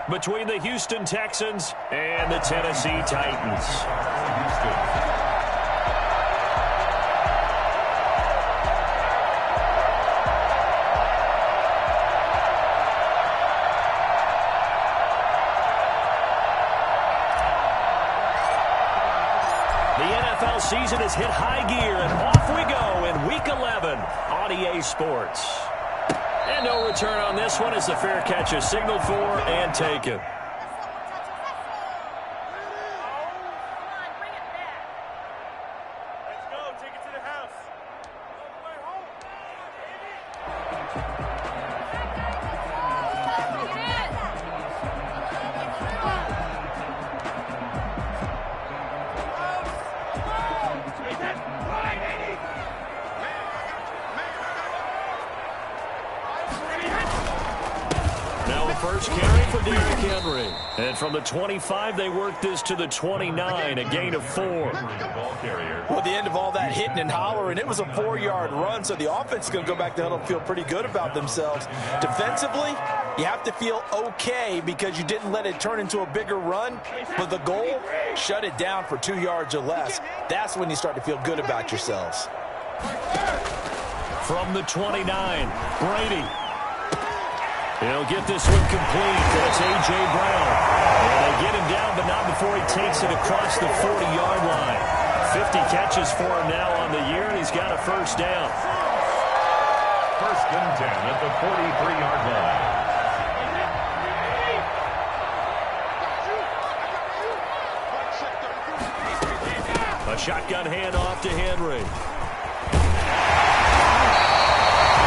Between the Houston Texans and the Tennessee Titans. The NFL season has hit high gear, and off we go in Week 11 on EA Sports. And no return on this one as the fair catch is signaled for and taken. Let's go. Take it to the house. First carry for Derrick Henry. And from the 25, they work this to the 29, a gain of 4. Well, at the end of all that hitting and hollering, it was a 4-yard run, so the offense is going to go back to huddle and feel pretty good about themselves. Defensively, you have to feel okay because you didn't let it turn into a bigger run, but the goal, shut it down for 2 yards or less. That's when you start to feel good about yourselves. From the 29, Brady. He'll get this one complete. That's A.J. Brown. And they get him down, but not before he takes it across the 40-yard line. 50 catches for him now on the year, and he's got a first down. First and 10 at the 43-yard line. A shotgun handoff to Henry.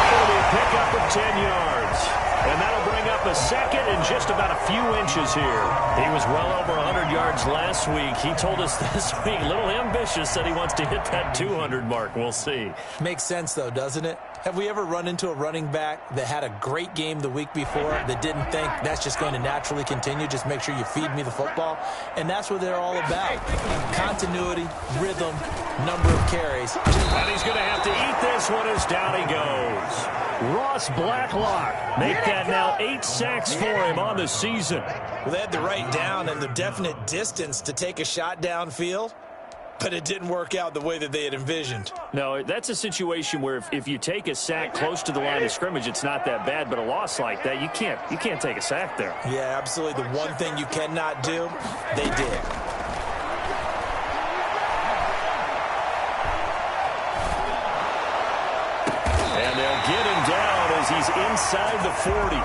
It'll be a pickup of 10 yards. And that'll bring up a second and just about a few inches here. He was well over 100 yards last week. He told us this week, a little ambitious, said he wants to hit that 200 mark. We'll see. Makes sense, though, doesn't it? Have we ever run into a running back that had a great game the week before that didn't think that's just going to naturally continue? Just make sure you feed me the football. And that's what they're all about. Continuity, rhythm, number of carries. And he's going to have to eat this one as down he goes. Ross Blacklock make that now 8 sacks for him on the season. Well, they had the right down and the definite distance to take a shot downfield, but it didn't work out the way that they had envisioned. No, that's a situation where if you take a sack close to the line of scrimmage, it's not that bad, but a loss like that, you can't take a sack there. Yeah, absolutely. The one thing you cannot do, they did. Get him down as he's inside the 40.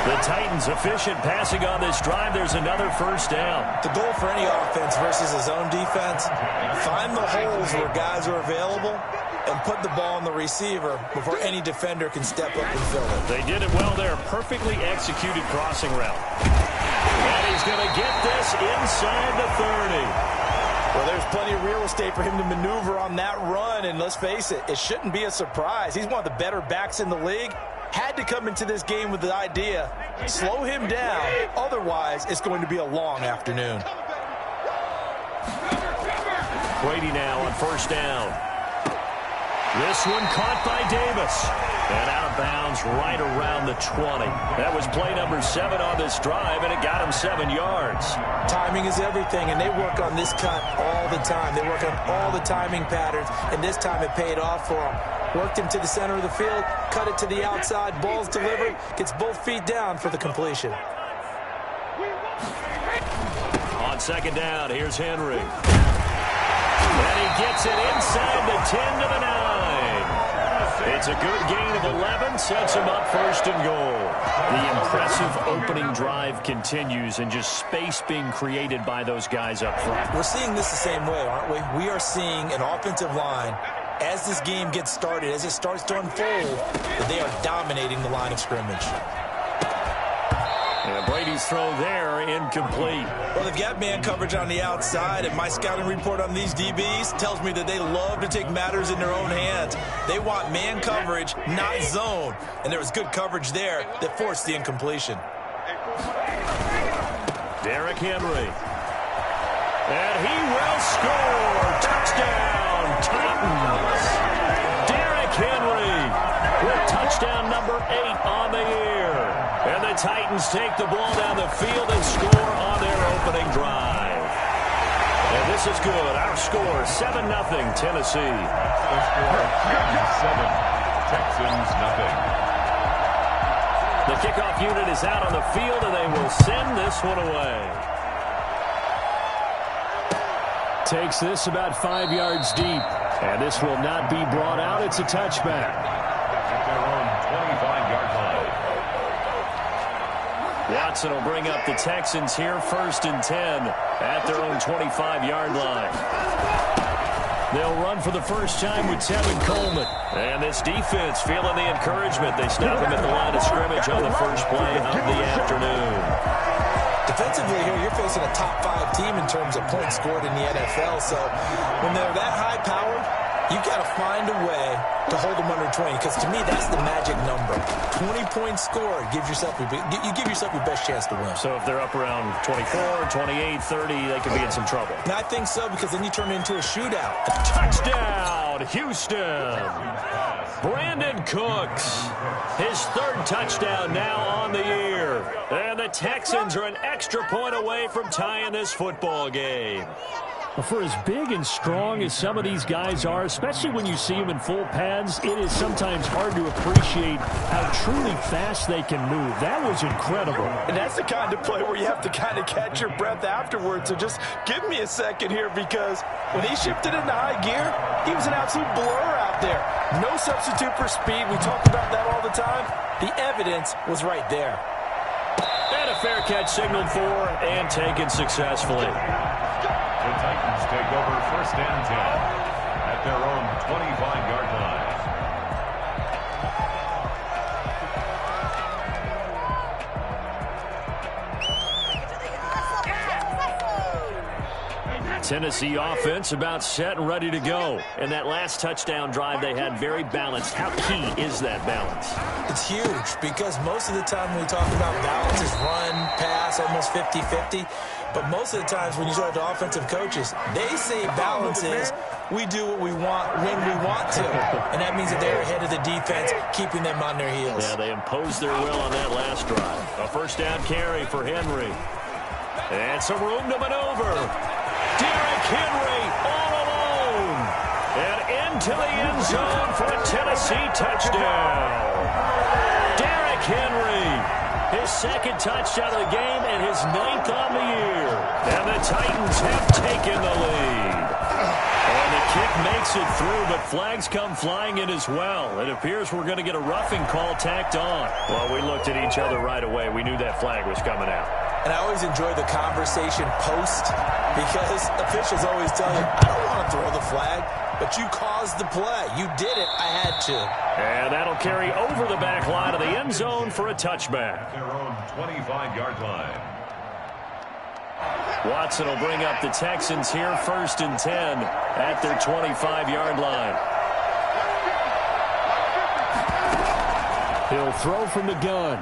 The Titans efficient passing on this drive. There's another first down. The goal for any offense versus his own defense, find the holes where guys are available and put the ball on the receiver before any defender can step up and fill it. They did it well there. Perfectly executed crossing route. And he's going to get this inside the 30. Well, there's plenty of real estate for him to maneuver on that run, and let's face it, it shouldn't be a surprise. He's one of the better backs in the league. Had to come into this game with the idea, slow him down, otherwise it's going to be a long afternoon. Brady now on first down. This one caught by Davis. And out of bounds right around the 20. That was play number 7 on this drive, and it got him 7 yards. Timing is everything, and they work on this cut all the time. They work on all the timing patterns, and this time it paid off for him. Worked him to the center of the field, cut it to the outside, ball's delivered, gets both feet down for the completion. On second down, here's Henry. And he gets it inside the 10 to the 9. It's a good gain of 11, sets him up first and goal. The impressive opening drive continues, and just space being created by those guys up front. We're seeing this the same way, aren't we? We are seeing an offensive line, as this game gets started, as it starts to unfold, that they are dominating the line of scrimmage. And Brady's throw there, incomplete. Well, they've got man coverage on the outside, and my scouting report on these DBs tells me that they love to take matters in their own hands. They want man coverage, not zone. And there was good coverage there that forced the incompletion. Derrick Henry. And he will score. Touchdown, Titans. Derrick Henry with touchdown number 8 on the year. And the Titans take the ball down the field and score on their opening drive. And this is good. Our score, 7-0 Tennessee. The score, 7. Texans, nothing. The kickoff unit is out on the field, and they will send this one away. Takes this about 5 yards deep. And this will not be brought out. It's a touchback. At their own 25-yard line. Watson will bring up the Texans here, 1st and 10 at their own 25-yard line. They'll run for the first time with Tevin Coleman. And this defense feeling the encouragement. They stop him at the line of scrimmage on the first play of the afternoon. Defensively here, you're facing a top-5 team in terms of points scored in the NFL. So when they're that high-powered, you've got to find a way to hold them under 20. Because to me, that's the magic number. 20 points scored gives yourself you give yourself your best chance to win. So if they're up around 24, 28, 30, they could be in some trouble. And I think so, because then you turn it into a shootout. Touchdown, Houston. Brandon Cooks, his 3rd touchdown now on the year. And the Texans are an extra point away from tying this football game. For as big and strong as some of these guys are, especially when you see them in full pads, it is sometimes hard to appreciate how truly fast they can move. That was incredible. And that's the kind of play where you have to kind of catch your breath afterwards. So just give me a second here, because when he shifted into high gear, he was an absolute blur out there. No substitute for speed. We talk about that all the time. The evidence was right there. And a fair catch signaled for and taken successfully. The Titans take over 1st and 10 at their own 25-yard line. Tennessee offense about set and ready to go. And that last touchdown drive they had very balanced. How key is that balance? It's huge, because most of the time when we talk about balance is run, pass, almost 50-50. But most of the times when you talk to offensive coaches, they say balance is we do what we want when we want to. And that means that they're ahead of the defense, keeping them on their heels. Yeah, they imposed their will on that last drive. A 1st down carry for Henry. And some room to maneuver. Derrick Henry all alone. And into the end zone for a Tennessee touchdown. Derrick Henry, his 2nd touchdown of the game and his 9th on the year. And the Titans have taken the lead. And the kick makes it through, but flags come flying in as well. It appears we're going to get a roughing call tacked on. Well, we looked at each other right away. We knew that flag was coming out. And I always enjoy the conversation post, because officials always tell you, I don't want to throw the flag, but you caused the play. You did it. I had to. And that'll carry over the back line of the end zone for a touchback. Their own 25-yard line. Watson will bring up the Texans here, 1st and 10 at their 25-yard line. He'll throw from the gun.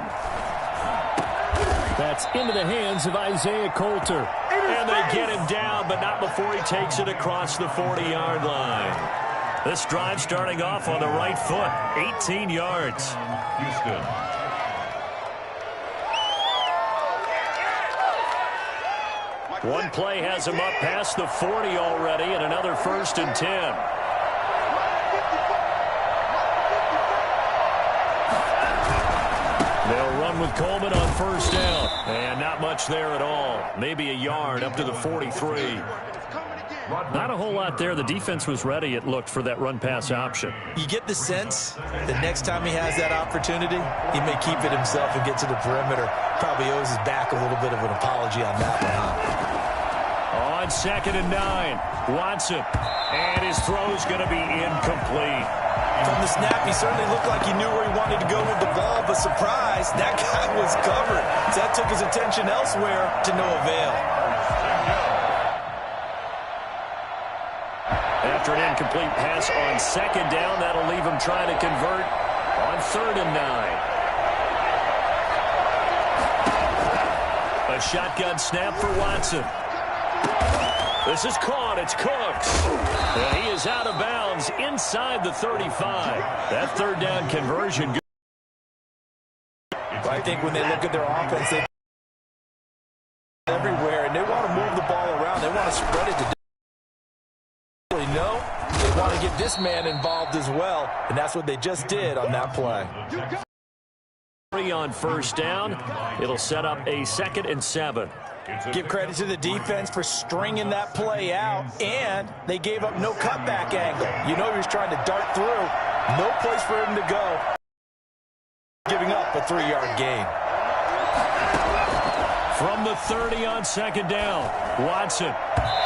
That's into the hands of Isaiah Coulter. And they get him down, but not before he takes it across the 40-yard line. This drive starting off on the right foot, 18 yards. Houston. One play has him up past the 40 already, and another 1st and 10. They'll run with Coleman on 1st down. And not much there at all. Maybe a yard up to the 43. Not a whole lot there. The defense was ready, it looked, for that run-pass option. You get the sense that next time he has that opportunity, he may keep it himself and get to the perimeter. Probably owes his back a little bit of an apology on that one, huh? On 2nd and 9, Watson. And his throw's going to be incomplete. From the snap, he certainly looked like he knew where he wanted to go with the ball, but surprise, that guy was covered. So that took his attention elsewhere to no avail. After an incomplete pass on 2nd down, that'll leave him trying to convert on 3rd and 9. A shotgun snap for Watson. This is caught. It's Cooks. And he is out of bounds inside the 35. That 3rd down conversion. Right think when they look at their offense, they everywhere, and they want to move the ball around. They want to spread it to no. They want to get this man involved as well, and that's what they just did on that play. On first down, it'll set up a 2nd and 7. Give credit to the defense for stringing that play out, and they gave up no cutback angle. You know he was trying to dart through. No place for him to go. Giving up a 3-yard gain. From the 30 on 2nd down, Watson.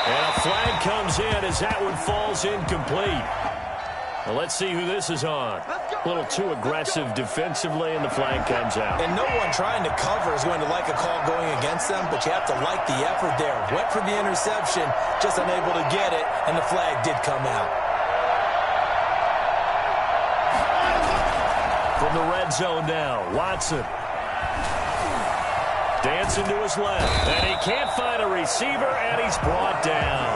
And a flag comes in as that one falls incomplete. Well, let's see who this is on. A little too aggressive defensively, and the flag comes out. And no one trying to cover is going to like a call going against them, but you have to like the effort there. Went for the interception, just unable to get it, and the flag did come out. From the red zone now, Watson. Dancing to his left, and he can't find a receiver, and he's brought down.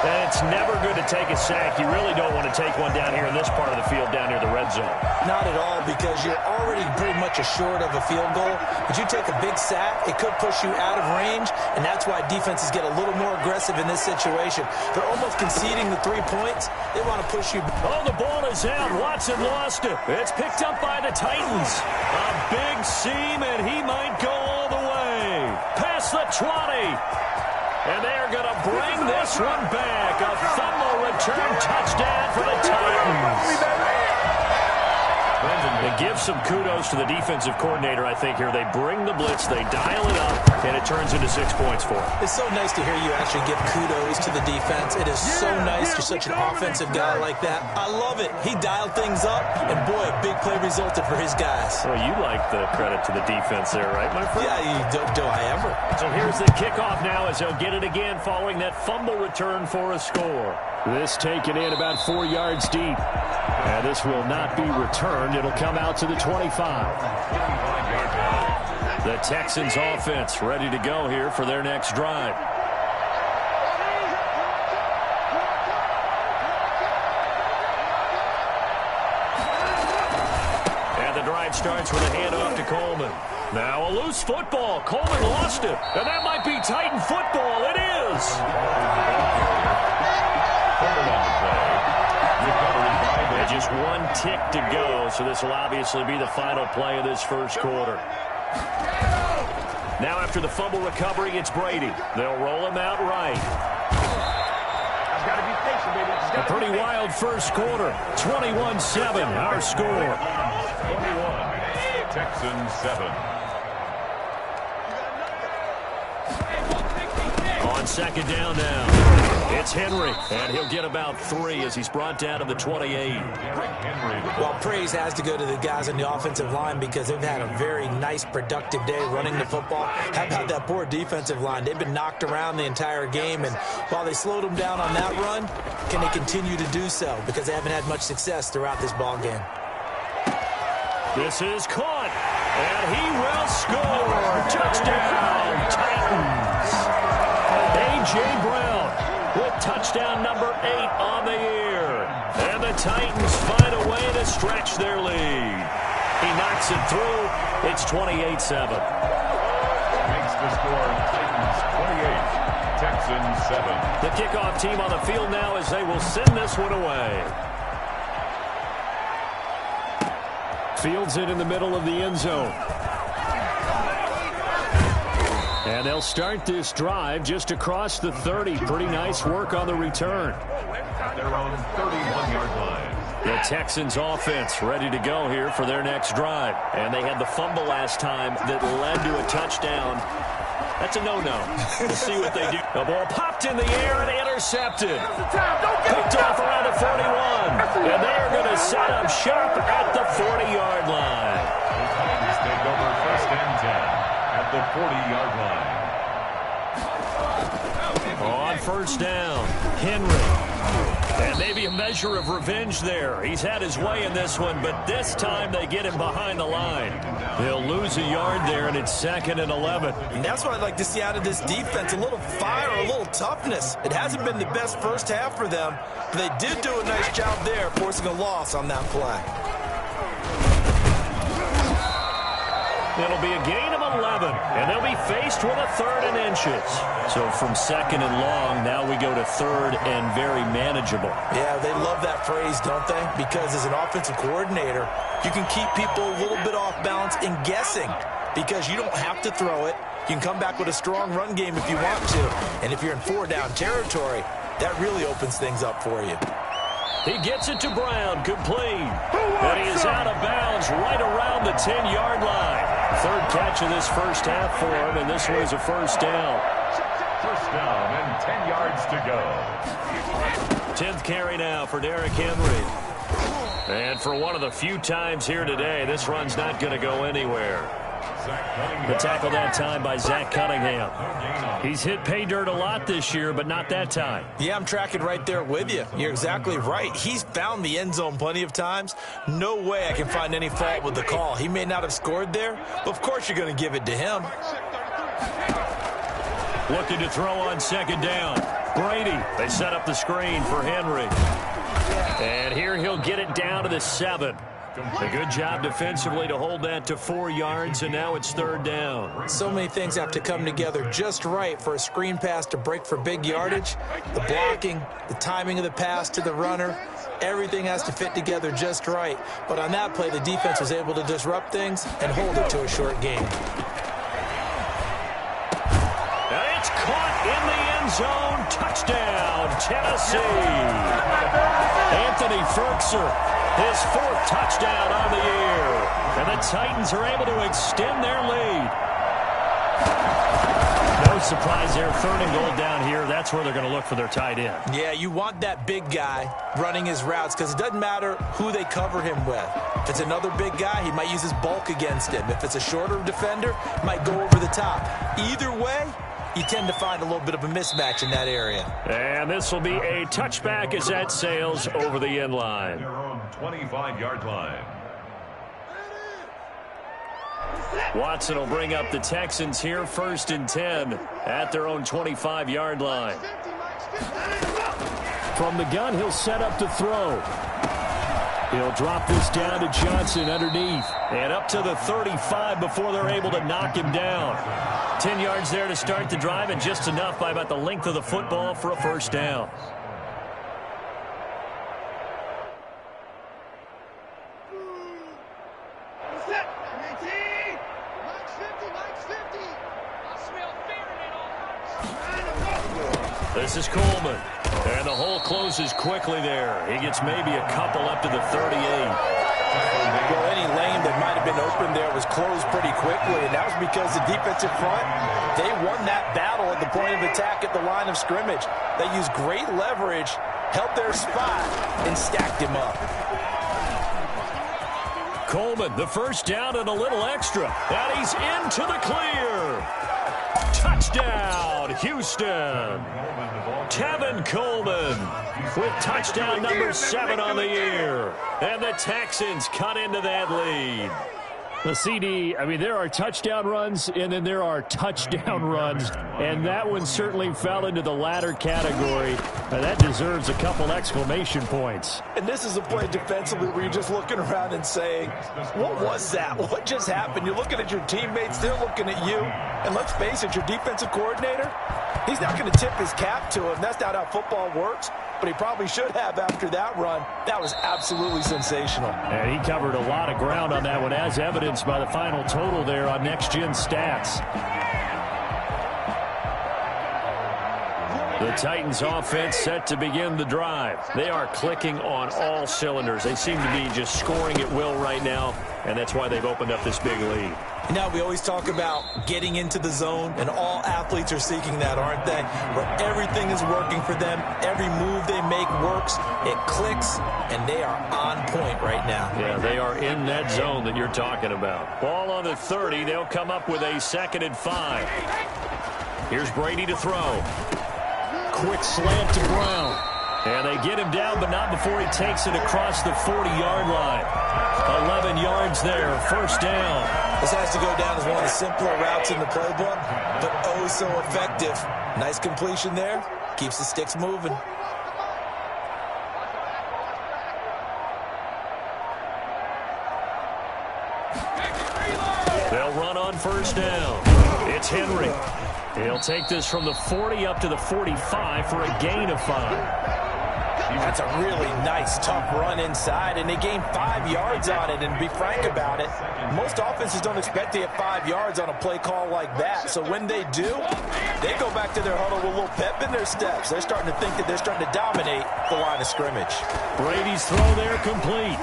And it's never good to take a sack. You really don't want to take one down here in this part of the field, down near the red zone. Not at all, because you're already pretty much assured of a field goal. But you take a big sack, it could push you out of range, and that's why defenses get a little more aggressive in this situation. They're almost conceding the 3 points. They want to push you. Oh, the ball is out. Watson lost it. It's picked up by the Titans. A big seam, and he might go all the way. Past the 20. And they're going to bring this one back. A fumble return touchdown for the Titans. They give some kudos to the defensive coordinator, I think, here. They bring the blitz, they dial it up, and it turns into 6 points for them. It's so nice to hear you actually give kudos to the defense. It is so nice. You're such an offensive guy like that. I love it. He dialed things up, and boy, a big play resulted for his guys. Well, you like the credit to the defense there, right, my friend? Yeah, do I ever. So here's the kickoff now as they'll get it again following that fumble return for a score. This taken in about 4 yards deep. And this will not be returned. It'll come out to the 25. The Texans offense ready to go here for their next drive. And the drive starts with a handoff to Coleman. Now a loose football. Coleman lost it. And that might be Titan football. It is. Just one tick to go, so this will obviously be the final play of this first quarter. Now after the fumble recovery, it's Brady. They'll roll him out right. A pretty wild first quarter. 21-7, our score. 21, Texans 7. On second down now. It's Henry, and he'll get about 3 as he's brought down to the 28. Well, praise has to go to the guys on the offensive line because they've had a very nice, productive day running the football. How about that poor defensive line? They've been knocked around the entire game, and while they slowed them down on that run, can they continue to do so? Because they haven't had much success throughout this ball game. This is caught, and he will score. Touchdown, Titans. A.J. Brown with touchdown number 8 on the year. And the Titans find a way to stretch their lead. He knocks it through. It's 28-7. Makes the score Titans 28, Texans 7. The kickoff team on the field now as they will send this one away. Fields it in the middle of the end zone. And they'll start this drive just across the 30. Pretty nice work on the return. At their own 31-yard line. The Texans offense ready to go here for their next drive. And they had the fumble last time that led to a touchdown. That's a no-no. We'll see what they do. The ball popped in the air and intercepted. Picked off around the 41. And they're going to set up shop at the 40-yard line. The Titans take over 1st and 10. At the 40-yard line. On first down, Henry. And maybe a measure of revenge there. He's had his way in this one, but this time they get him behind the line. They'll lose a yard there, and it's 2nd and 11. And that's what I'd like to see out of this defense, a little fire, a little toughness. It hasn't been the best first half for them, but they did do a nice job there, forcing a loss on that play. It'll be a gain of 11, and they'll be faced with a 3rd and inches. So from 2nd and long, now we go to 3rd and very manageable. Yeah, they love that phrase, don't they? Because as an offensive coordinator, you can keep people a little bit off balance and guessing because you don't have to throw it. You can come back with a strong run game if you want to. And if you're in 4-down territory, that really opens things up for you. He gets it to Brown, complete. And he is out of bounds right around the 10-yard line. 3rd catch of this first half for him, and this one is a 1st down. 1st down and 10 yards to go. 10th carry now for Derrick Henry. And for one of the few times here today, this run's not going to go anywhere. The tackle that time by Zach Cunningham. He's hit pay dirt a lot this year, but not that time. Yeah, I'm tracking right there with you. You're exactly right. He's found the end zone plenty of times. No way I can find any fault with the call. He may not have scored there, but of course you're going to give it to him. Looking to throw on 2nd down. Brady. They set up the screen for Henry. And here he'll get it down to the 7. A good job defensively to hold that to 4 yards, and now it's 3rd down. So many things have to come together just right for a screen pass to break for big yardage. The blocking, the timing of the pass to the runner, everything has to fit together just right. But on that play, the defense was able to disrupt things and hold it to a short game. And it's caught in the end zone. Touchdown, Tennessee. Anthony Ferkser. His 4th touchdown on the year. And the Titans are able to extend their lead. No surprise there. 3rd and goal down here. That's where they're going to look for their tight end. Yeah, you want that big guy running his routes because it doesn't matter who they cover him with. If it's another big guy, he might use his bulk against him. If it's a shorter defender, he might go over the top. Either way, you tend to find a little bit of a mismatch in that area. And this will be a touchback as that sails over the end line. 25-yard line. Watson will bring up the Texans here, 1st and 10 at their own 25-yard line. From the gun, he'll set up to throw. He'll drop this down to Johnson underneath. And up to the 35 before they're able to knock him down. 10 yards there to start the drive, and just enough by about the length of the football for a 1st down. This is Coleman. And the hole closes quickly there. He gets maybe a couple up to the 38. Well, any lane that might have been open there was closed pretty quickly, and that was because the defensive front, they won that battle at the point of attack at the line of scrimmage. They used great leverage, held their spot, and stacked him up. Coleman, the 1st down and a little extra. And he's into the clear. Touchdown, Houston. Tevin Coleman with touchdown number 7 on the year. And the Texans cut into that lead. The CD, I mean, there are touchdown runs, and then there are touchdown runs. And that one certainly fell into the latter category. And that deserves a couple exclamation points. And this is a play defensively where you're just looking around and saying, what was that? What just happened? You're looking at your teammates, they're looking at you. And let's face it, your defensive coordinator, he's not going to tip his cap to him. That's not how football works. But he probably should have after that run. That was absolutely sensational. And he covered a lot of ground on that one, as evidenced by the final total there on Next Gen Stats. The Titans offense set to begin the drive. They are clicking on all cylinders. They seem to be just scoring at will right now, and that's why they've opened up this big lead. Now, we always talk about getting into the zone, and all athletes are seeking that, aren't they? Where everything is working for them, every move they make works, it clicks, and they are on point right now. Yeah, they are in that zone that you're talking about. Ball on the 30, they'll come up with a 2nd and 5. Here's Brady to throw. Quick slant to Brown. And they get him down, but not before he takes it across the 40-yard line. 11 yards there, 1st down. This has to go down as one of the simpler routes in the playbook, but oh so effective. Nice completion there. Keeps the sticks moving. They'll run first down. It's Henry. He'll take this from the 40 up to the 45 for a gain of 5. That's a really nice, tough run inside, and they gained 5 yards on it. And to be frank about it, most offenses don't expect to get 5 yards on a play call like that. So when they do, they go back to their huddle with a little pep in their steps. They're starting to think that they're starting to dominate the line of scrimmage. Brady's throw there complete.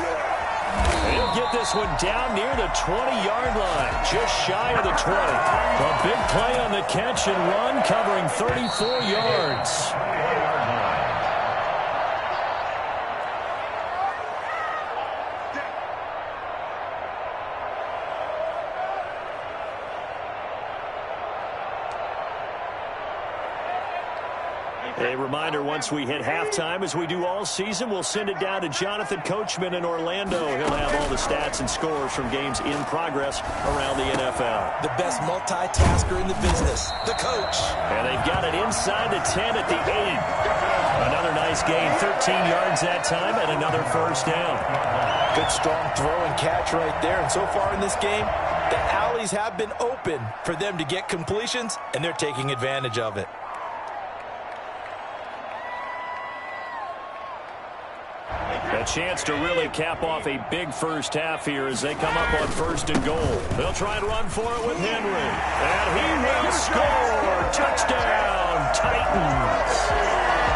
He'll get this one down near the 20-yard line, just shy of the 20. A big play on the catch and run, covering 34 yards. A reminder, once we hit halftime, as we do all season, we'll send it down to Jonathan Coachman in Orlando. He'll have all the stats and scores from games in progress around the NFL. The best multitasker in the business, the coach. And they've got it inside the 10 at the 8. Another nice gain, 13 yards that time, and another first down. Good, strong throw and catch right there. And so far in this game, the alleys have been open for them to get completions, and they're taking advantage of it. A chance to really cap off a big first half here as they come up on first and goal. They'll try and run for it with Henry. And he will score. Touchdown, Titans.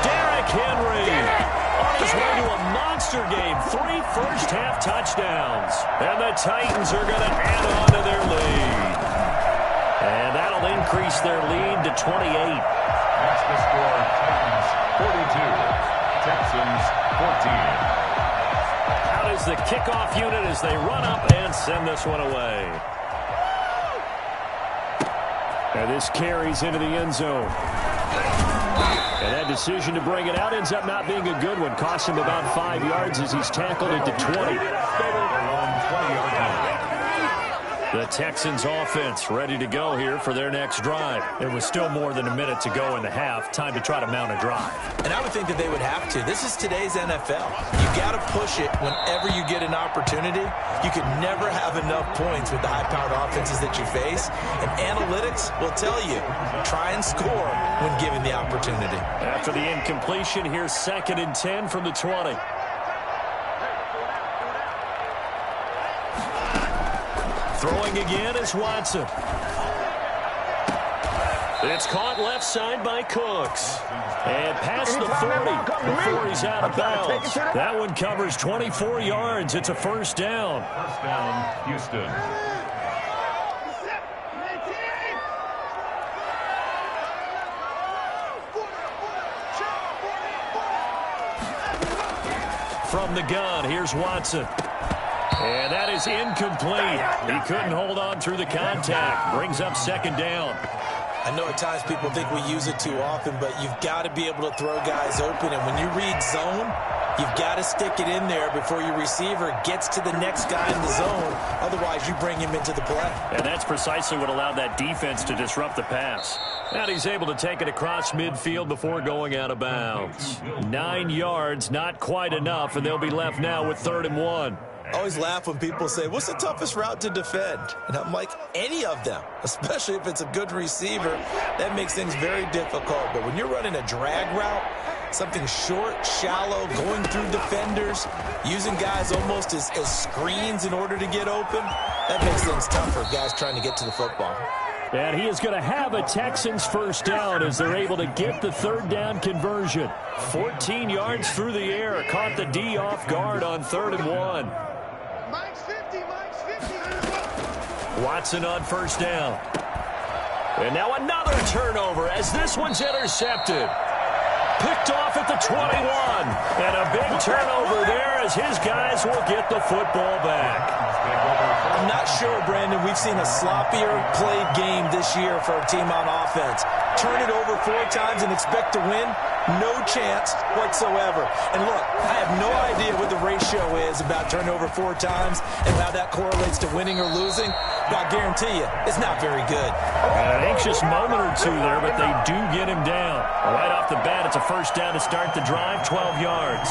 Derrick Henry on his way to a monster game. 3 first-half touchdowns. And the Titans are going to add on to their lead. And that'll increase their lead to 28. That's the score. Titans 42. Texans 14. Is the kickoff unit as they run up and send this one away. And this carries into the end zone. And that decision to bring it out ends up not being a good one. Costs him about 5 yards as he's tackled at the 20. The Texans offense ready to go here for their next drive. There was still more than a minute to go in the half. Time to try to mount a drive. And I would think that they would have to. This is today's NFL. You got to push it whenever you get an opportunity. You can never have enough points with the high-powered offenses that you face. And analytics will tell you, try and score when given the opportunity. After the incompletion, here's 2nd and 10 from the 20. Throwing again is Watson. It's caught left side by Cooks. And past the 40 before he's out of bounds. That one covers 24 yards. It's a first down. First down, Houston. From the gun, here's Watson. And that is incomplete. He couldn't hold on through the contact. Brings up 2nd down. I know at times people think we use it too often, but you've got to be able to throw guys open. And when you read zone, you've got to stick it in there before your receiver gets to the next guy in the zone. Otherwise, you bring him into the play. And that's precisely what allowed that defense to disrupt the pass. And he's able to take it across midfield before going out of bounds. 9 yards, not quite enough, and they'll be left now with 3rd and 1. I always laugh when people say, what's the toughest route to defend? And I'm like, any of them, especially if it's a good receiver. That makes things very difficult. But when you're running a drag route, something short, shallow, going through defenders, using guys almost as screens in order to get open, that makes things tough for guys trying to get to the football. And he is going to have a Texans first down as they're able to get the 3rd down conversion. 14 yards through the air. Caught the D off guard on 3rd and 1. Watson on first down. And now another turnover as this one's intercepted. Picked off at the 21. And a big turnover there as his guys will get the football back. I'm not sure, Brandon, we've seen a sloppier played game this year for a team on offense. Turn it over 4 times and expect to win? No chance whatsoever. And look, I have no idea what the ratio is about turnover 4 times and how that correlates to winning or losing. But I guarantee you, it's not very good. An anxious moment or two there, but they do get him down. Right off the bat, it's a first down to start the drive, 12 yards.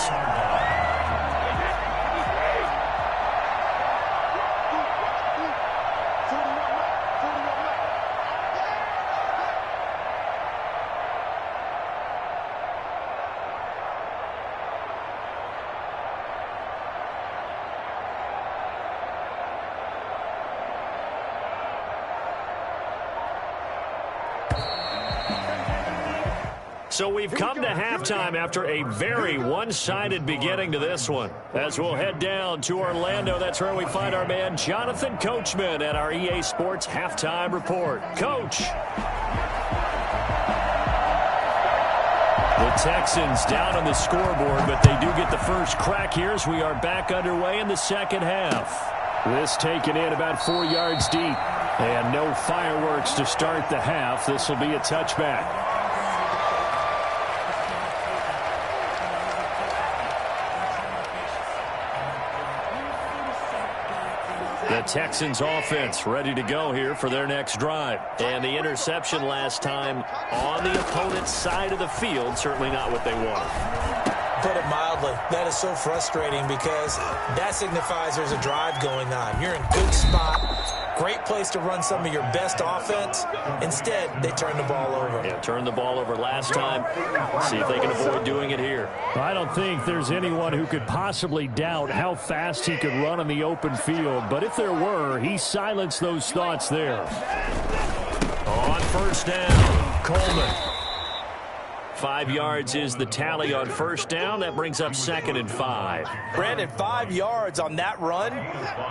So we've come to halftime after a very one-sided beginning to this one. As we'll head down to Orlando, that's where we find our man Jonathan Coachman at our EA Sports Halftime Report. Coach. The Texans down on the scoreboard, but they do get the first crack here as we are back underway in the second half. This taken in about 4 yards deep. And no fireworks to start the half. This will be a touchback. The Texans offense ready to go here for their next drive. And the interception last time on the opponent's side of the field, certainly not what they want. Put it mildly, that is so frustrating because that signifies there's a drive going on. You're in a good spot, great place to run some of your best offense. Instead, they turn the ball over. Yeah, turned the ball over last time. See if they can avoid doing it here. I don't think there's anyone who could possibly doubt how fast he could run in the open field. But if there were, he silenced those thoughts there. On first down, Coleman. 5 yards is the tally on first down. That brings up 2nd and 5. Brandon, 5 yards on that run.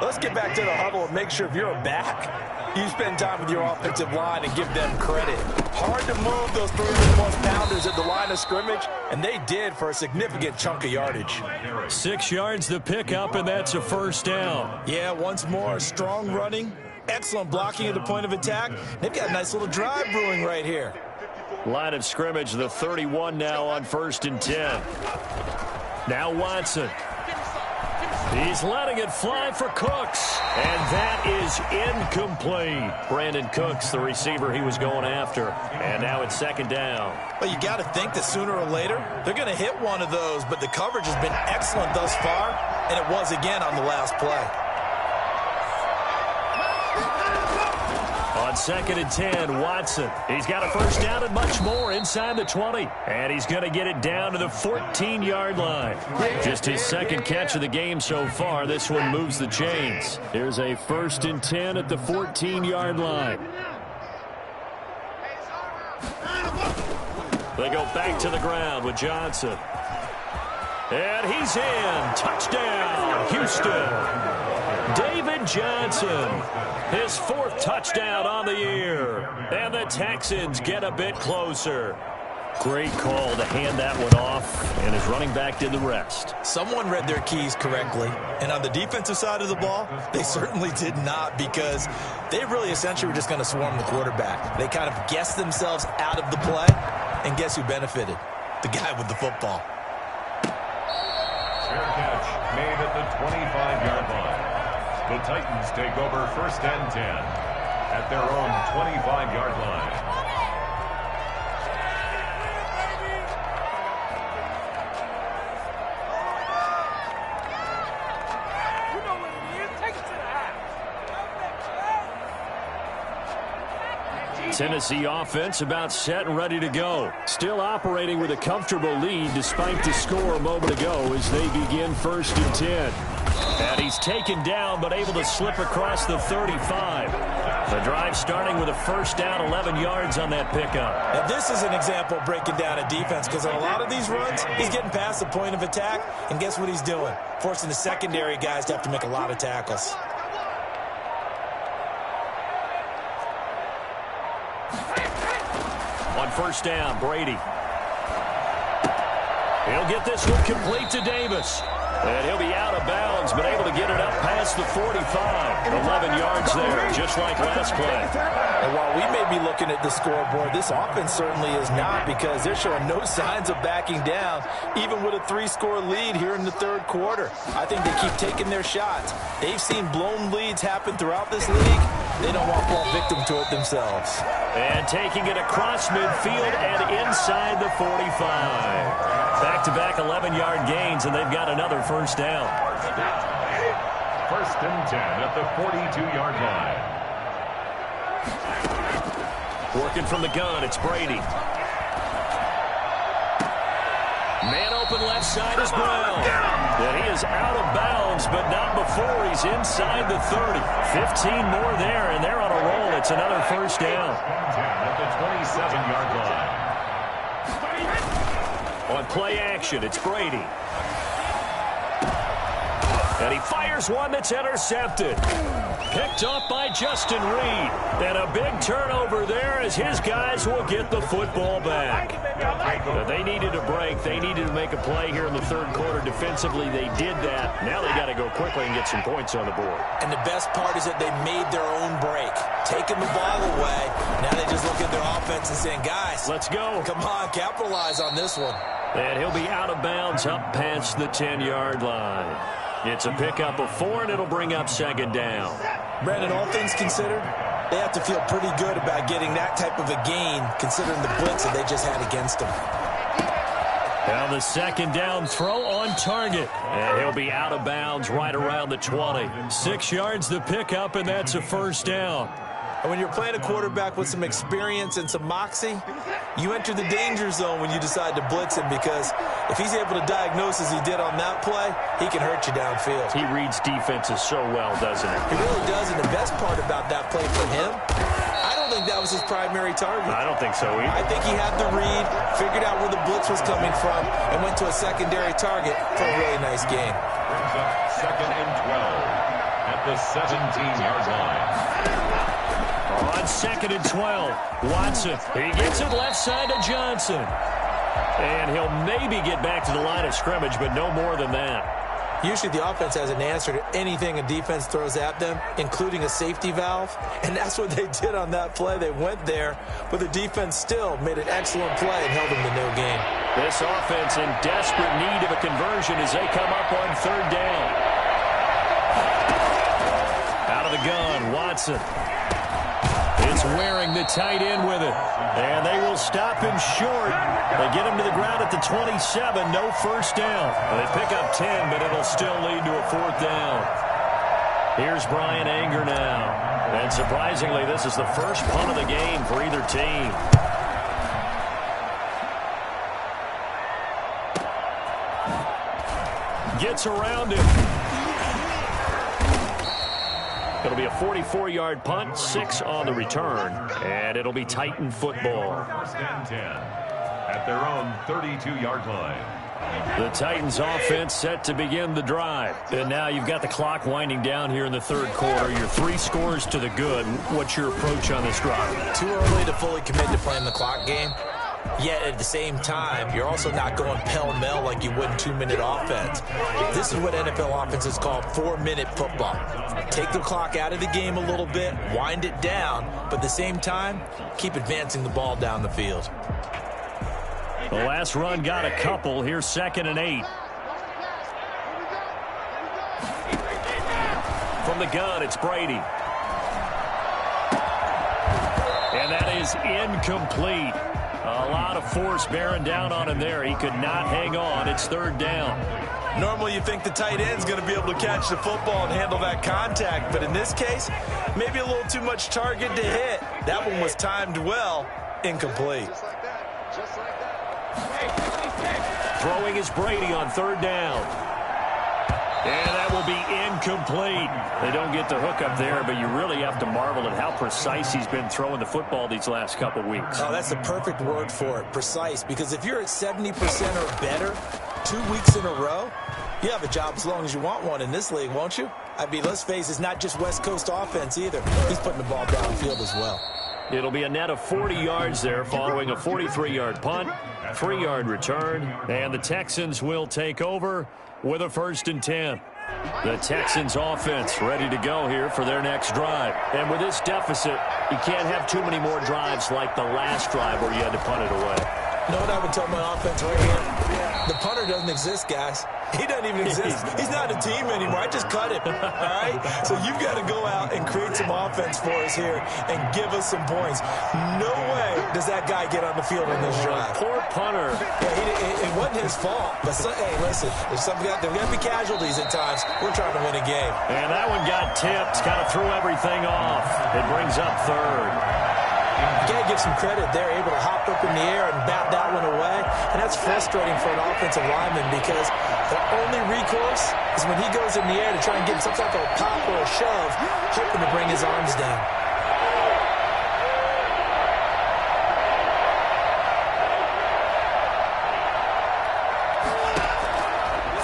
Let's get back to the huddle and make sure if you're a back, you spend time with your offensive line and give them credit. Hard to move those 300-plus pounders at the line of scrimmage, and they did for a significant chunk of yardage. 6 yards the pickup, and that's a first down. Yeah, once more, strong running, excellent blocking at the point of attack. They've got a nice little drive brewing right here. Line of scrimmage, the 31 now on 1st and 10. Now Watson. He's letting it fly for Cooks. And that is incomplete. Brandon Cooks, the receiver he was going after. And now it's 2nd down. Well, you got to think that sooner or later, they're going to hit one of those. But the coverage has been excellent thus far. And it was again on the last play. On 2nd and 10, Watson. He's got a first down and much more inside the 20. And he's going to get it down to the 14-yard line. Just his 2nd catch of the game so far. This one moves the chains. Here's a 1st and 10 at the 14-yard line. They go back to the ground with Johnson. And he's in. Touchdown, Houston. David Johnson, his 4th touchdown on the year. And the Texans get a bit closer. Great call to hand that one off, and his running back did the rest. Someone read their keys correctly, and on the defensive side of the ball, they certainly did not, because they really essentially were just going to swarm the quarterback. They kind of guessed themselves out of the play, and guess who benefited? The guy with the football. Fair catch made at the 25-yard line. The Titans take over 1st and 10 at their own 25-yard line. Tennessee offense about set and ready to go. Still operating with a comfortable lead despite the score a moment ago as they begin 1st and 10. And he's taken down but able to slip across the 35. The drive starting with a first down, 11 yards on that pickup. Now this is an example of breaking down a defense, because on a lot of these runs, he's getting past the point of attack, and guess what he's doing? Forcing the secondary guys to have to make a lot of tackles. On first down, Brady. He'll get this one complete to Davis. And he'll be out of bounds, but able to get it up past the 45. 11 yards there, just like last play. And while we may be looking at the scoreboard, this offense certainly is not, because they're showing no signs of backing down, even with a 3-score lead here in the 3rd quarter. I think they keep taking their shots. They've seen blown leads happen throughout this league. They don't want to fall victim to it themselves. And taking it across midfield and inside the 45. Back-to-back 11-yard gains, and they've got another first down. 1st and 10 at the 42-yard line. Working from the gun, it's Brady. Man open left side is Brown. And he is out of bounds, but not before he's inside the 30. 15 more there, and they're on a roll. It's another first down. 10 at the 27-yard line. On play action, it's Brady. And he fires one that's intercepted. Picked off by Justin Reed. And a big turnover there as his guys will get the football back. They needed a break. They needed to make a play here in the third quarter. Defensively, they did that. Now they got to go quickly and get some points on the board. And the best part is that they made their own break. Taking the ball away. Now they just look at their offense and saying, guys, let's go. Come on, capitalize on this one. And he'll be out of bounds up past the 10-yard line. It's a pickup of 4, and it'll bring up second down. Brandon, all things considered, they have to feel pretty good about getting that type of a gain, considering the blitz that they just had against them. Now the second down throw on target. And he'll be out of bounds right around the 20. 6 yards the pickup, and that's a first down. And when you're playing a quarterback with some experience and some moxie, you enter the danger zone when you decide to blitz him, because if he's able to diagnose as he did on that play, he can hurt you downfield. He reads defenses so well, doesn't he? He really does, and the best part about that play for him, I don't think that was his primary target. I don't think so either. I think he had the read, figured out where the blitz was coming from, and went to a secondary target for a really nice gain. Brings up 2nd and 12 at the 17-yard line. On 2nd and 12, Watson. He gets it left side to Johnson. And he'll maybe get back to the line of scrimmage, but no more than that. Usually the offense has an answer to anything a defense throws at them, including a safety valve. And that's what they did on that play. They went there, but the defense still made an excellent play and held them to no gain. This offense in desperate need of a conversion as they come up on third down. Out of the gun, Watson. It's Waring, the tight end, with it. And they will stop him short. They get him to the ground at the 27. No first down. They pick up 10, but it'll still lead to a fourth down. Here's Brian Anger now. And surprisingly, this is the first punt of the game for either team. Gets around him. It'll be a 44-yard punt, 6 on the return, and it'll be Titan football. 1st and 10 at their own 32-yard line. The Titans offense set to begin the drive. And now you've got the clock winding down here in the third quarter. You're 3 scores to the good. What's your approach on this drive? Too early to fully commit to playing the clock game. Yet at the same time, you're also not going pell-mell like you would in 2-minute offense. This is what NFL offenses call 4-minute football. Take the clock out of the game a little bit, wind it down, but at the same time, keep advancing the ball down the field. The last run got a couple. Here's 2nd and 8. From the gun, it's Brady. And that is incomplete. A lot of force bearing down on him there. He could not hang on. It's third down. Normally you think the tight end's going to be able to catch the football and handle that contact, but in this case, maybe a little too much target to hit. That one was timed well, incomplete. Throwing is Brady on third down. And that will be incomplete. They don't get the hook up there, but you really have to marvel at how precise he's been throwing the football these last couple weeks. Oh, that's the perfect word for it, precise, because if you're at 70% or better 2 weeks in a row, you have a job as long as you want one in this league, won't you? I mean, let's face it, it's not just West Coast offense either. He's putting the ball downfield as well. It'll be a net of 40 yards there following a 43-yard punt, 3-yard return, and the Texans will take over with a 1st and 10. The Texans offense ready to go here for their next drive. And with this deficit, you can't have too many more drives like the last drive where you had to punt it away. You know what I would tell my offense right here? The punter doesn't exist, guys. He doesn't even exist. He's not a team anymore. I just cut him, all right? So you've got to go out and create some offense for us here and give us some points. No way does that guy get on the field in this drive. Poor punter. Yeah, it wasn't his fault. But, hey, listen, there's going to be casualties at times. We're trying to win a game. And that one got tipped, kind of threw everything off. It brings up third. You got to give some credit. They're able to hop up in the air and bat that one away. And that's frustrating for an offensive lineman because the only recourse is when he goes in the air to try and get some type of a pop or a shove, hoping to bring his arms down.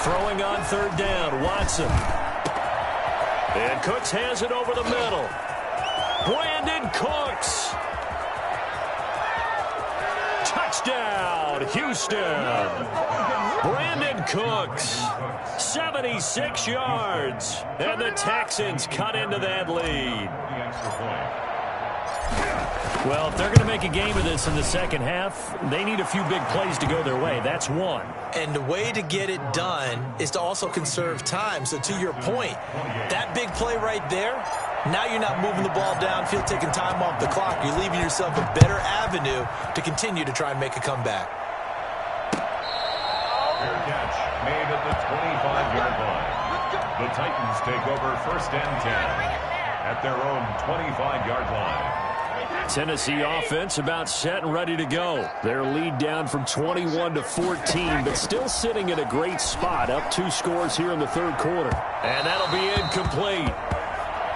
Throwing on third down, Watson. And Cooks has it over the middle. Brandon Cooks. Touchdown, Houston. Brandon Cooks, 76 yards. And the Texans cut into that lead. Well, if they're going to make a game of this in the second half, they need a few big plays to go their way. That's one. And the way to get it done is to also conserve time. So to your point, that big play right there, now you're not moving the ball downfield, taking time off the clock. You're leaving yourself a better avenue to continue to try and make a comeback. Fair catch made at the 25-yard line. The Titans take over first and 10 at their own 25-yard line. Tennessee offense about set and ready to go. Their lead down from 21 to 14, but still sitting in a great spot, up 2 scores here in the third quarter. And that'll be incomplete.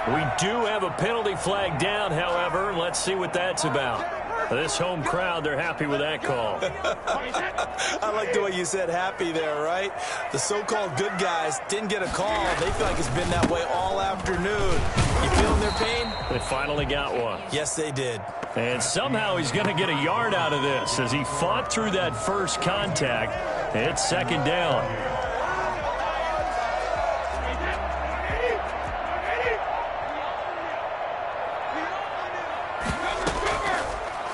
We do have a penalty flag down, however. Let's see what that's about. This home crowd, they're happy with that call. I like the way you said happy there, right? The so-called good guys didn't get a call. They feel like it's been that way all afternoon. You feeling their pain? They finally got one. Yes, they did. And somehow he's going to get a yard out of this as he fought through that first contact. It's second down.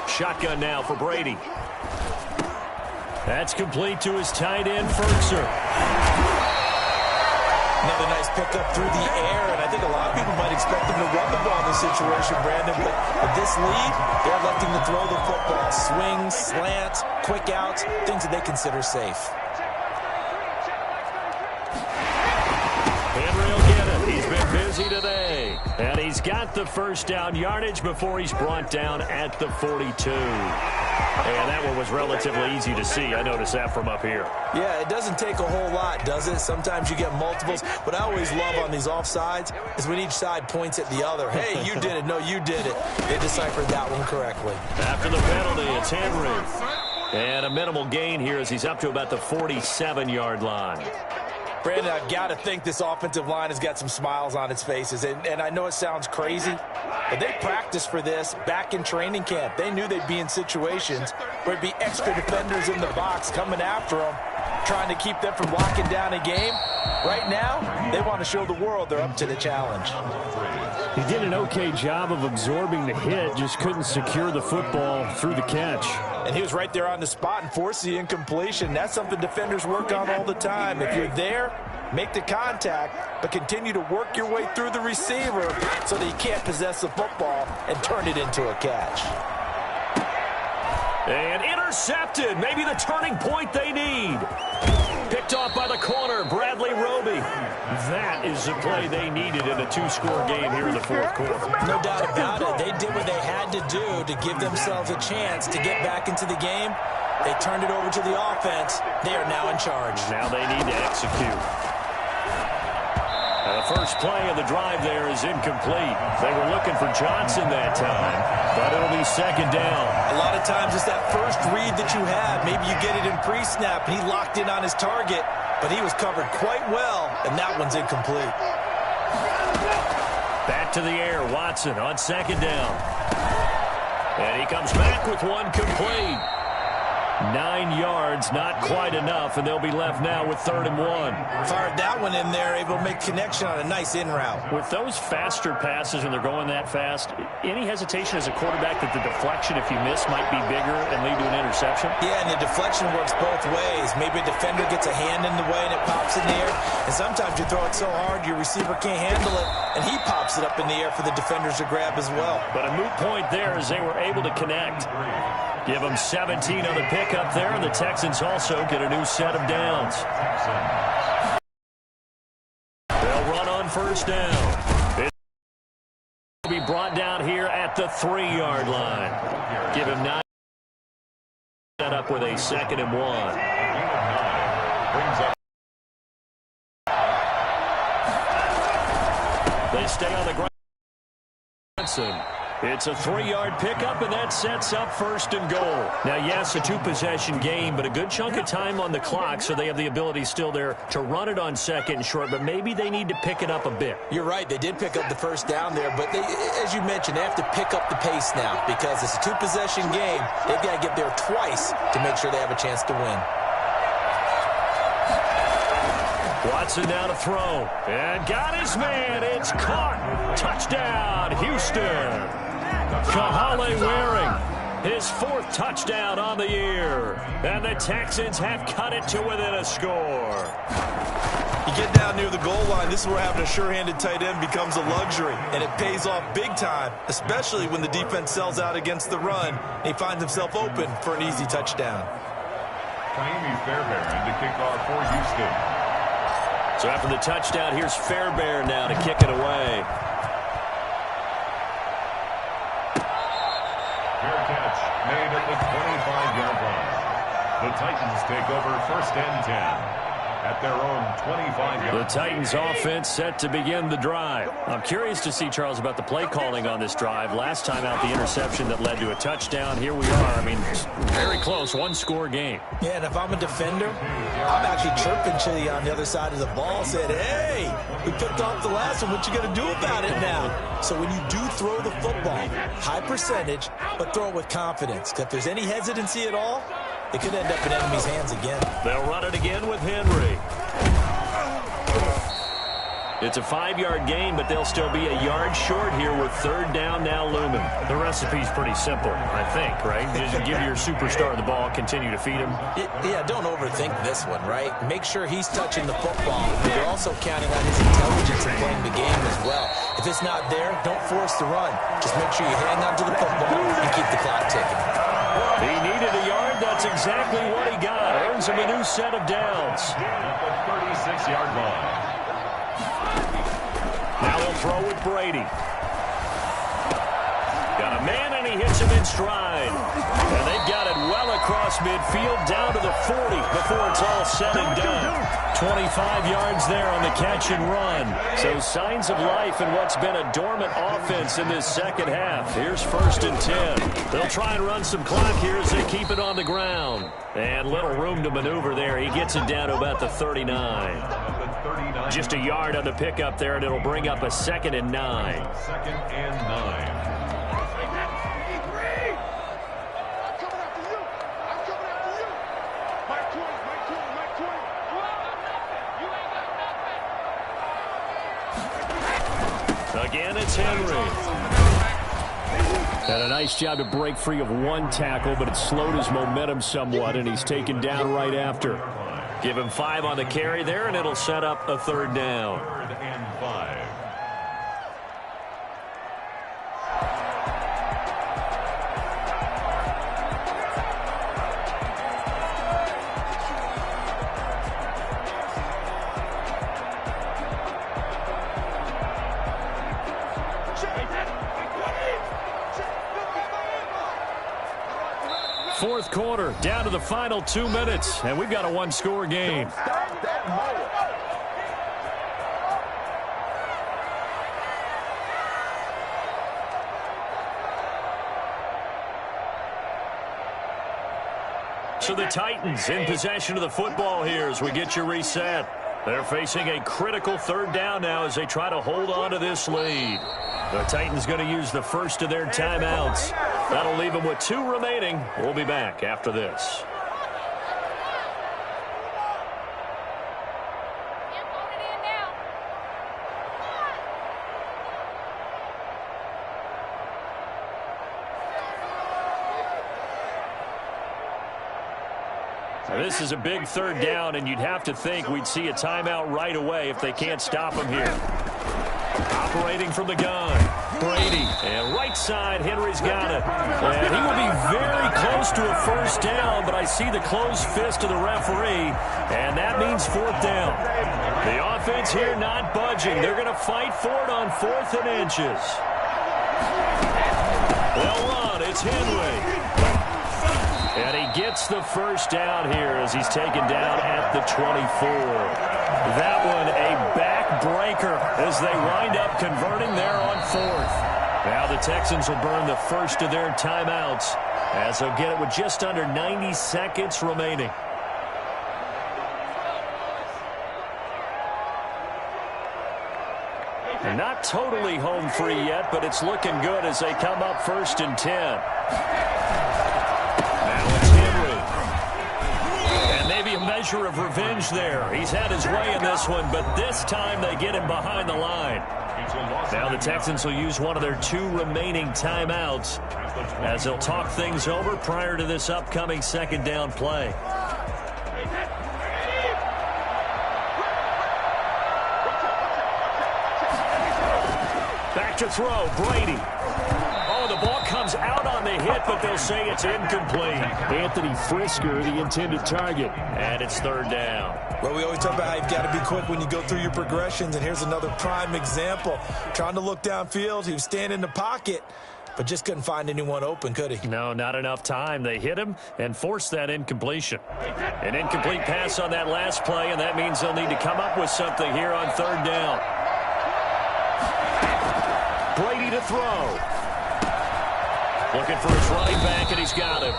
Shotgun now for Brady. That's complete to his tight end, Ferkser. Another nice pickup through the air, and I think a lot of people might expect them to run the ball in this situation, Brandon, but with this lead, they're electing to throw the football. Swings, slants, quick outs, things that they consider safe. Henry will get it. He's been busy today. And he's got the first down yardage before he's brought down at the 42. And that one was relatively easy to see. I noticed that from up here. Yeah, it doesn't take a whole lot, does it? Sometimes you get multiples. What I always love on these offsides is when each side points at the other. Hey, you did it. No, you did it. They deciphered that one correctly. After the penalty, it's Henry. And a minimal gain here as he's up to about the 47-yard line. Brandon, I've got to think this offensive line has got some smiles on its faces. And I know it sounds crazy, but they practiced for this back in training camp. They knew they'd be in situations where it'd be extra defenders in the box coming after them, trying to keep them from locking down a game. Right now, they want to show the world they're up to the challenge. He did an okay job of absorbing the hit, just couldn't secure the football through the catch. And he was right there on the spot and forced the incompletion. That's something defenders work on all the time. If you're there, make the contact, but continue to work your way through the receiver so that you can't possess the football and turn it into a catch. And intercepted. Maybe the turning point they need. Picked off by the corner, Bradley Roby. That is the play they needed in a 2-score game here in the fourth quarter. No doubt about it. They did what they had to do to give themselves a chance to get back into the game. They turned it over to the offense. They are now in charge. Now they need to execute. And the first play of the drive there is incomplete. They were looking for Johnson that time, but it'll be second down. A lot of times it's that first read that you have. Maybe you get it in pre-snap, and he locked in on his target, but he was covered quite well, and that one's incomplete. Back to the air, Watson on second down. And he comes back with one complete. 9 yards, not quite enough, and they'll be left now with 3rd and 1. Fired that one in there, able to make connection on a nice in route. With those faster passes and they're going that fast, any hesitation as a quarterback that the deflection, if you miss, might be bigger and lead to an interception? Yeah, and the deflection works both ways. Maybe a defender gets a hand in the way and it pops in the air, and sometimes you throw it so hard your receiver can't handle it, and he pops it up in the air for the defenders to grab as well. But a moot point there as they were able to connect. Give them 17 on the pickup there, and the Texans also get a new set of downs. They'll run on first down. It will be brought down here at the 3-yard line. Give him 9. Set up with a 2nd and 1. They stay on the ground. It's a 3-yard pickup, and that sets up first and goal. Now, yes, a 2-possession game, but a good chunk of time on the clock, so they have the ability still there to run it on second and short, but maybe they need to pick it up a bit. You're right. They did pick up the first down there, but they, as you mentioned, they have to pick up the pace now because it's a 2-possession game. They've got to get there twice to make sure they have a chance to win. Watson now to throw, and got his man. It's caught. Touchdown, Houston. Kahale Waring, his 4th touchdown on the year. And the Texans have cut it to within a score. You get down near the goal line, this is where having a sure-handed tight end becomes a luxury, and it pays off big time, especially when the defense sells out against the run, and he finds himself open for an easy touchdown. Kaimi Fairbairn to kick off for Houston. So after the touchdown, here's Fairbairn now to kick it away. Fair catch made at the 25-yard line. The Titans take over first and 10 at their own 25-yard line. The Titans offense set to begin the drive. I'm curious to see, Charles, about the play calling on this drive. Last time out, the interception that led to a touchdown. Here we are. I mean, very close, 1-score game. Yeah, and if I'm a defender, I'm actually chirping to you on the other side of the ball, said, hey, we picked off the last one. What you going to do about it now? So when you do throw the football, high percentage, but throw it with confidence. Because if there's any hesitancy at all, it could end up in enemy's hands again. They'll run it again with Henry. It's a 5-yard gain, but they'll still be a yard short here with 3rd down now looming. The recipe's pretty simple, I think, right? Just give your superstar the ball, continue to feed him. Yeah, don't overthink this one, right? Make sure he's touching the football, but you're also counting on his intelligence in playing the game as well. If it's not there, don't force the run. Just make sure you hang on to the football and keep the clock ticking. He needed a yard. That's exactly what he got. Earns him a new set of downs. At the 36-yard line. Now they'll throw with Brady. Got a man, and he hits him in stride. And they've got it well across midfield, down to the 40 before it's all said and done. 25 yards there on the catch and run. So signs of life in what's been a dormant offense in this second half. Here's 1st and 10. They'll try and run some clock here as they keep it on the ground. And little room to maneuver there. He gets it down to about the 39. Just a yard on the pickup there, and it'll bring up a 2nd and 9. 2nd and 9. Again, it's Henry. And a nice job to break free of 1 tackle, but it slowed his momentum somewhat, and he's taken down right after. Give him 5 on the carry there, and it'll set up a 3rd down. 3rd and 5. Fourth quarter, down to the final 2 minutes, and we've got a 1-score game. So the Titans in possession of the football here as we get you reset. They're facing a critical 3rd down now as they try to hold on to this lead. The Titans going to use the first of their timeouts. That'll leave them with 2 remaining. We'll be back after this. Now, this is a big 3rd down, and you'd have to think we'd see a timeout right away if they can't stop him here. Operating from the gun, Brady, and right side, Henry's got it. And he will be very close to a 1st down, but I see the closed fist of the referee, and that means 4th down. The offense here not budging. They're going to fight for it on 4th and inches. Well run, it's Henry. And he gets the 1st down here as he's taken down at the 24. That one a backbreaker as they wind up converting there on 4th. Now the Texans will burn the first of their timeouts as they'll get it with just under 90 seconds remaining. They're not totally home free yet, but it's looking good as they come up 1st and 10. Now it's Henry. And maybe a measure of revenge there. He's had his way in this one, but this time they get him behind the line. Now the Texans will use one of their 2 remaining timeouts as they'll talk things over prior to this upcoming 2nd down play. Back to throw, Brady. Oh, the ball comes out on the hit, but they'll say it's incomplete. Anthony Frisker, the intended target, and it's 3rd down. Well, we always talk about how you've got to be quick when you go through your progressions, and here's another prime example. Trying to look downfield, he was standing in the pocket, but just couldn't find anyone open, could he? No, not enough time. They hit him and forced that incompletion. An incomplete pass on that last play, and that means they'll need to come up with something here on 3rd down. Brady to throw. Looking for his running back, and he's got him.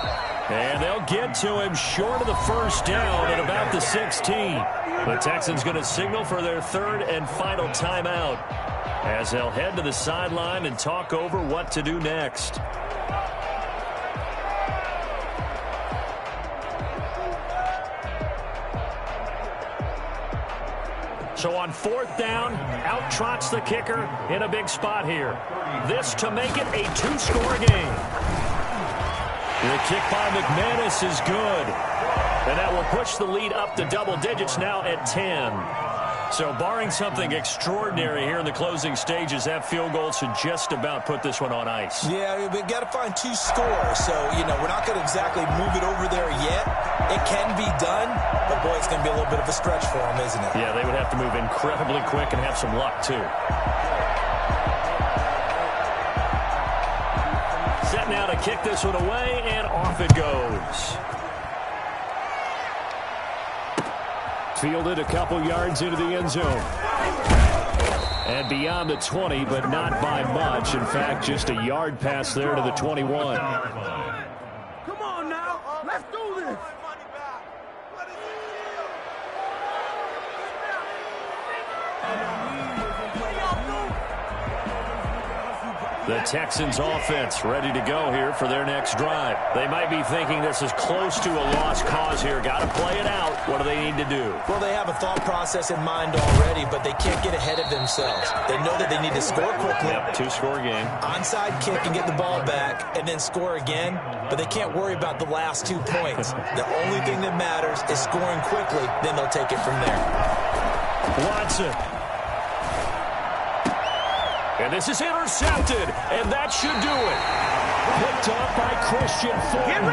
And they'll get to him short of the 1st down at about the 16. The Texans going to signal for their 3rd and final timeout as they'll head to the sideline and talk over what to do next. So on 4th down, out trots the kicker in a big spot here. This to make it a 2-score game. The kick by McManus is good. And that will push the lead up to double digits now at 10. So barring something extraordinary here in the closing stages, that field goal should just about put this one on ice. Yeah, we've got to find 2 scores. So, we're not going to exactly move it over there yet. It can be done, but, boy, it's going to be a little bit of a stretch for them, isn't it? Yeah, they would have to move incredibly quick and have some luck, too. Set now to kick this one away, and off it goes. Fielded a couple yards into the end zone. And beyond the 20, but not by much. In fact, just a yard pass there to the 21. Come on now, let's do this. The Texans offense ready to go here for their next drive. They might be thinking this is close to a lost cause here. Got to play it out. What do they need to do? Well, they have a thought process in mind already, but they can't get ahead of themselves. They know that they need to score quickly. Yep, 2-score game. Onside kick and get the ball back and then score again, but they can't worry about the last 2 points. The only thing that matters is scoring quickly, then they'll take it from there. Watson. And this is intercepted, and that should do it. Picked up by Christian Fulton.